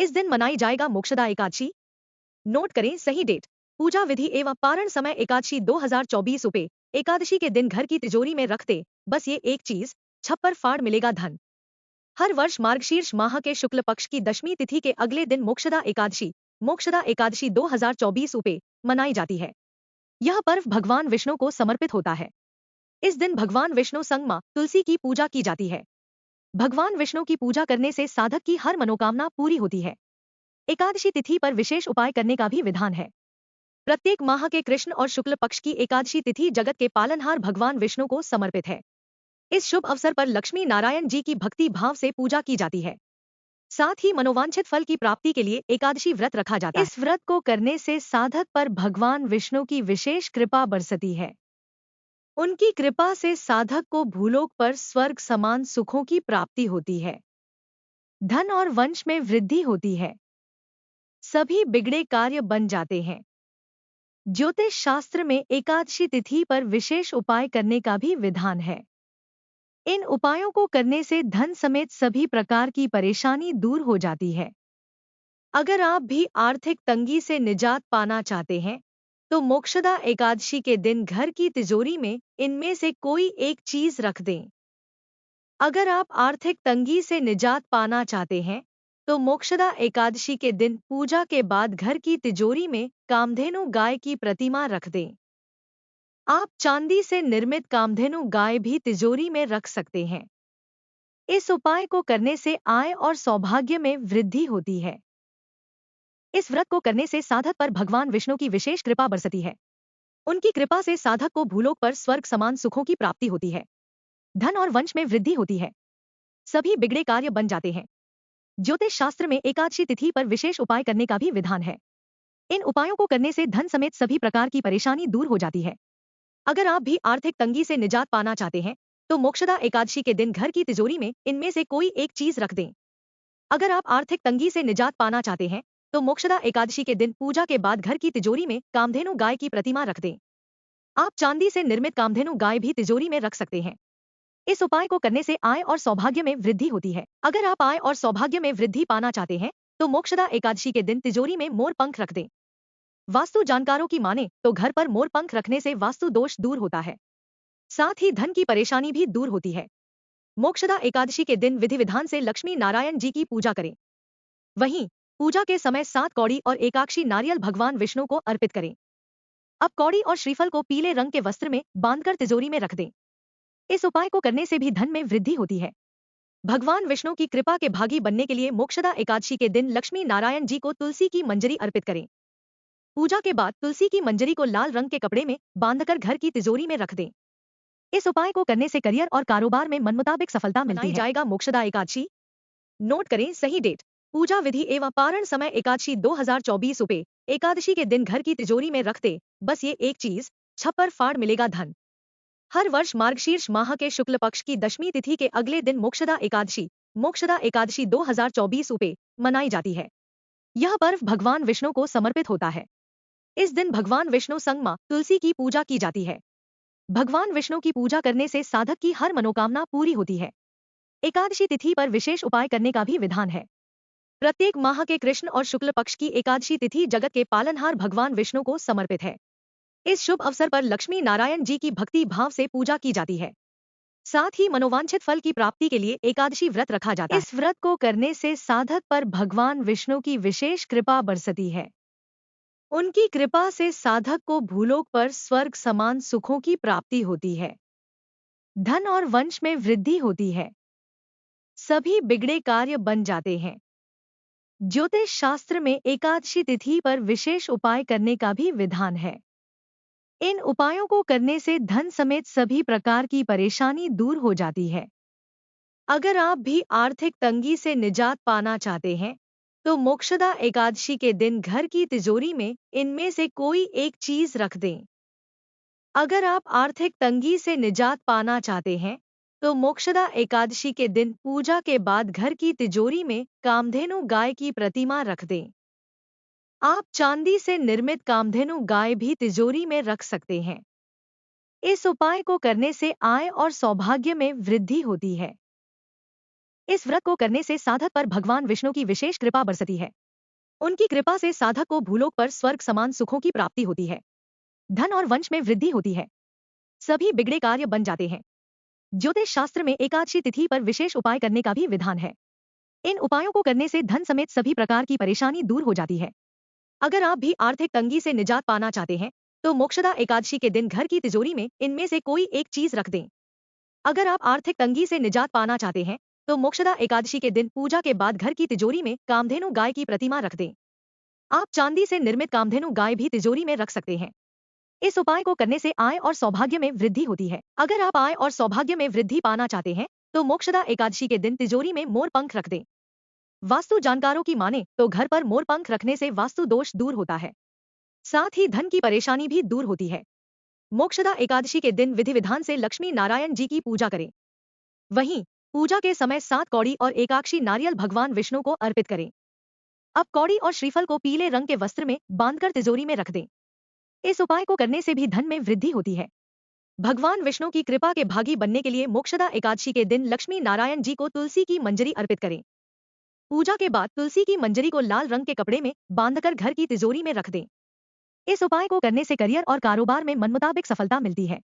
इस दिन मनाई जाएगा मोक्षदा एकादशी। नोट करें सही डेट। पूजा विधि एवं पारण समय एकादशी 2024 रुपए। एकादशी के दिन घर की तिजोरी में रख दे बस ये एक चीज, छप्पर फाड़ मिलेगा धन। हर वर्ष मार्गशीर्ष माह के शुक्ल पक्ष की दशमी तिथि के अगले दिन मोक्षदा एकादशी 2024 रुपए मनाई जाती है। यह पर्व भगवान विष्णु को समर्पित होता है। इस दिन भगवान विष्णु संग मां तुलसी की पूजा की जाती है। भगवान विष्णु की पूजा करने से साधक की हर मनोकामना पूरी होती है। एकादशी तिथि पर विशेष उपाय करने का भी विधान है। प्रत्येक माह के कृष्ण और शुक्ल पक्ष की एकादशी तिथि जगत के पालनहार भगवान विष्णु को समर्पित है। इस शुभ अवसर पर लक्ष्मी नारायण जी की भक्ति भाव से पूजा की जाती है। साथ ही मनोवांछित फल की प्राप्ति के लिए एकादशी व्रत रखा जाता है। इस व्रत को करने से साधक पर भगवान विष्णु की विशेष कृपा बरसती है। उनकी कृपा से साधक को भूलोक पर स्वर्ग समान सुखों की प्राप्ति होती है। धन और वंश में वृद्धि होती है। सभी बिगड़े कार्य बन जाते हैं। ज्योतिष शास्त्र में एकादशी तिथि पर विशेष उपाय करने का भी विधान है। इन उपायों को करने से धन समेत सभी प्रकार की परेशानी दूर हो जाती है। अगर आप भी आर्थिक तंगी से निजात पाना चाहते हैं तो मोक्षदा एकादशी के दिन घर की तिजोरी में इनमें से कोई एक चीज रख दें। अगर आप आर्थिक तंगी से निजात पाना चाहते हैं तो मोक्षदा एकादशी के दिन पूजा के बाद घर की तिजोरी में कामधेनु गाय की प्रतिमा रख दें। आप चांदी से निर्मित कामधेनु गाय भी तिजोरी में रख सकते हैं। इस उपाय को करने से आय और सौभाग्य में वृद्धि होती है। इस व्रत को करने से साधक पर भगवान विष्णु की विशेष कृपा बरसती है। उनकी कृपा से साधक को भूलोक पर स्वर्ग समान सुखों की प्राप्ति होती है। धन और वंश में वृद्धि होती है। सभी बिगड़े कार्य बन जाते हैं। ज्योतिष शास्त्र में एकादशी तिथि पर विशेष उपाय करने का भी विधान है। इन उपायों को करने से धन समेत सभी प्रकार की परेशानी दूर हो जाती है। अगर आप भी आर्थिक तंगी से निजात पाना चाहते हैं तो मोक्षदा एकादशी के दिन घर की तिजोरी में इनमें से कोई एक चीज रख दें। अगर आप आर्थिक तंगी से निजात पाना चाहते हैं तो मोक्षदा एकादशी के दिन पूजा के बाद घर की तिजोरी में कामधेनु गाय की प्रतिमा रख दें। आप चांदी से निर्मित कामधेनु गाय भी तिजोरी में रख सकते हैं। इस उपाय को करने से आय और सौभाग्य में वृद्धि होती है। अगर आप आय और सौभाग्य में वृद्धि पाना चाहते हैं तो मोक्षदा एकादशी के दिन तिजोरी में मोर पंख रख दें। वास्तु जानकारों की माने तो घर पर मोर पंख रखने से वास्तु दोष दूर होता है। साथ ही धन की परेशानी भी दूर होती है। मोक्षदा एकादशी के दिन विधि विधान से लक्ष्मी नारायण जी की पूजा करें। वहीं पूजा के समय 7 कौड़ी और एकाक्षी नारियल भगवान विष्णु को अर्पित करें। अब कौड़ी और श्रीफल को पीले रंग के वस्त्र में बांधकर तिजोरी में रख दें। इस उपाय को करने से भी धन में वृद्धि होती है। भगवान विष्णु की कृपा के भागी बनने के लिए मोक्षदा एकादशी के दिन लक्ष्मी नारायण जी को तुलसी की मंजरी अर्पित करें। पूजा के बाद तुलसी की मंजरी को लाल रंग के कपड़े में बांधकर घर की तिजोरी में रख दें। इस उपाय को करने से करियर और कारोबार में मनमुताबिक सफलता मिलती है। जाएगा मोक्षदा एकादशी। नोट करें सही डेट। पूजा विधि एवं पारण समय एकादशी 2024 रुपए। एकादशी के दिन घर की तिजोरी में रख दे बस ये एक चीज, छप्पर फाड़ मिलेगा धन। हर वर्ष मार्गशीर्ष माह के शुक्ल पक्ष की दशमी तिथि के अगले दिन मोक्षदा एकादशी 2024 रुपए मनाई जाती है। यह पर्व भगवान विष्णु को समर्पित होता है। इस दिन भगवान विष्णु संग मां तुलसी की पूजा की जाती है। भगवान विष्णु की पूजा करने से साधक की हर मनोकामना पूरी होती है। एकादशी तिथि पर विशेष उपाय करने का भी विधान है। प्रत्येक माह के कृष्ण और शुक्ल पक्ष की एकादशी तिथि जगत के पालनहार भगवान विष्णु को समर्पित है। इस शुभ अवसर पर लक्ष्मी नारायण जी की भक्ति भाव से पूजा की जाती है। साथ ही मनोवांछित फल की प्राप्ति के लिए एकादशी व्रत रखा जाता है। इस व्रत को करने से साधक पर भगवान विष्णु की विशेष कृपा बरसती है। उनकी कृपा से साधक को भूलोक पर स्वर्ग समान सुखों की प्राप्ति होती है। धन और वंश में वृद्धि होती है। सभी बिगड़े कार्य बन जाते हैं। ज्योतिष शास्त्र में एकादशी तिथि पर विशेष उपाय करने का भी विधान है। इन उपायों को करने से धन समेत सभी प्रकार की परेशानी दूर हो जाती है। अगर आप भी आर्थिक तंगी से निजात पाना चाहते हैं तो मोक्षदा एकादशी के दिन घर की तिजोरी में इनमें से कोई एक चीज रख दें। अगर आप आर्थिक तंगी से निजात पाना चाहते हैं तो मोक्षदा एकादशी के दिन पूजा के बाद घर की तिजोरी में कामधेनु गाय की प्रतिमा रख दें। आप चांदी से निर्मित कामधेनु गाय भी तिजोरी में रख सकते हैं। इस उपाय को करने से आय और सौभाग्य में वृद्धि होती है। इस व्रत को करने से साधक पर भगवान विष्णु की विशेष कृपा बरसती है। उनकी कृपा से साधक को भूलोक पर स्वर्ग समान सुखों की प्राप्ति होती है। धन और वंश में वृद्धि होती है। सभी बिगड़े कार्य बन जाते हैं। ज्योतिष शास्त्र में एकादशी तिथि पर विशेष उपाय करने का भी विधान है। इन उपायों को करने से धन समेत सभी प्रकार की परेशानी दूर हो जाती है। अगर आप भी आर्थिक तंगी से निजात पाना चाहते हैं तो मोक्षदा एकादशी के दिन घर की तिजोरी में इनमें से कोई एक चीज रख दें। अगर आप आर्थिक तंगी से निजात पाना चाहते हैं तो मोक्षदा एकादशी के दिन पूजा के बाद घर की तिजोरी में कामधेनु गाय की प्रतिमा रख दें। आप चांदी से निर्मित कामधेनु गाय भी तिजोरी में रख सकते हैं। इस उपाय को करने से आय और सौभाग्य में वृद्धि होती है। अगर आप आय और सौभाग्य में वृद्धि पाना चाहते हैं तो मोक्षदा एकादशी के दिन तिजोरी में मोर पंख रख दें। वास्तु जानकारों की माने तो घर पर मोर पंख रखने से वास्तु दोष दूर होता है, साथ ही धन की परेशानी भी दूर होती है। मोक्षदा एकादशी के दिन विधि विधान से लक्ष्मी नारायण जी की पूजा करें। वहीं पूजा के समय 7 कौड़ी और एकाक्षी नारियल भगवान विष्णु को अर्पित करें। अब कौड़ी और श्रीफल को पीले रंग के वस्त्र में बांधकर तिजोरी में रख दें। इस उपाय को करने से भी धन में वृद्धि होती है। भगवान विष्णु की कृपा के भागी बनने के लिए मोक्षदा एकादशी के दिन लक्ष्मी नारायण जी को तुलसी की मंजरी अर्पित करें। पूजा के बाद तुलसी की मंजरी को लाल रंग के कपड़े में बांधकर घर की तिजोरी में रख दें। इस उपाय को करने से करियर और कारोबार में मनमुताबिक सफलता मिलती है।